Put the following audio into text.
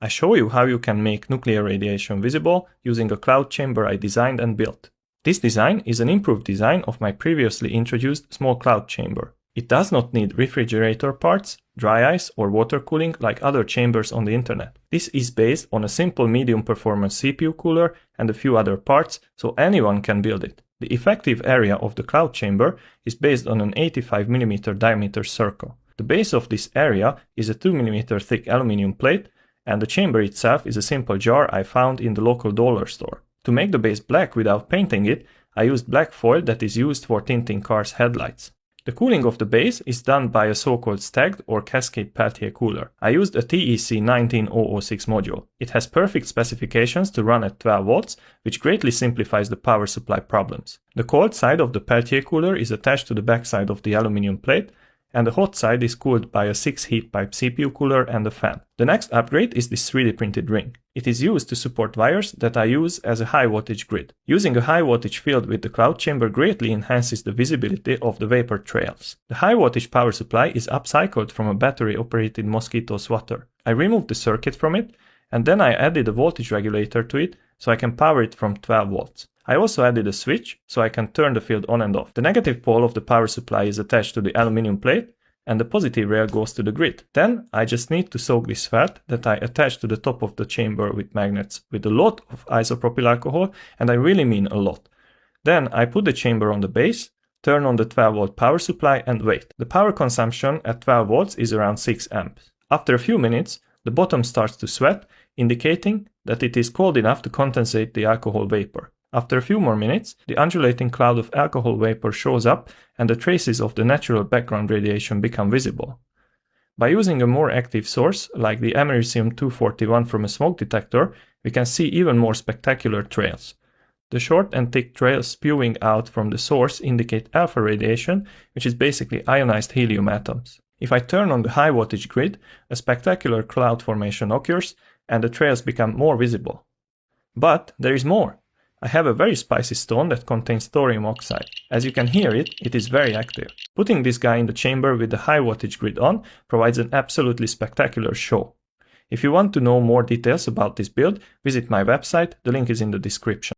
I show you how you can make nuclear radiation visible using a cloud chamber I designed and built. This design is an improved design of my previously introduced small cloud chamber. It does not need refrigerator parts, dry ice or water cooling like other chambers on the internet. This is based on a simple medium performance CPU cooler and a few other parts, so anyone can build it. The effective area of the cloud chamber is based on an 85 mm diameter circle. The base of this area is a 2 mm thick aluminum plate, and the chamber itself is a simple jar I found in the local dollar store. To make the base black without painting it, I used black foil that is used for tinting cars' headlights. The cooling of the base is done by a so-called stacked or cascade Peltier cooler. I used a TEC 19006 module. It has perfect specifications to run at 12 volts, which greatly simplifies the power supply problems. The cold side of the Peltier cooler is attached to the back side of the aluminum plate, and the hot side is cooled by a 6 heat pipe CPU cooler and a fan. The next upgrade is this 3D printed ring. It is used to support wires that I use as a high voltage grid. Using a high voltage field with the cloud chamber greatly enhances the visibility of the vapor trails. The high voltage power supply is upcycled from a battery operated mosquito swatter. I removed the circuit from it, and then I added a voltage regulator to it so I can power it from 12 volts. I also added a switch so I can turn the field on and off. The negative pole of the power supply is attached to the aluminum plate, and the positive rail goes to the grid. Then I just need to soak this felt that I attached to the top of the chamber with magnets with a lot of isopropyl alcohol, and I really mean a lot. Then I put the chamber on the base, turn on the 12 volt power supply and wait. The power consumption at 12 volts is around 6 amps. After a few minutes, the bottom starts to sweat, indicating that it is cold enough to condensate the alcohol vapor. After a few more minutes, the undulating cloud of alcohol vapor shows up and the traces of the natural background radiation become visible. By using a more active source, like the americium-241 from a smoke detector, we can see even more spectacular trails. The short and thick trails spewing out from the source indicate alpha radiation, which is basically ionized helium atoms. If I turn on the high voltage grid, a spectacular cloud formation occurs and the trails become more visible. But there is more. I have a very spicy stone that contains thorium oxide. As you can hear it, it is very active. Putting this guy in the chamber with the high voltage grid on provides an absolutely spectacular show. If you want to know more details about this build, visit my website, the link is in the description.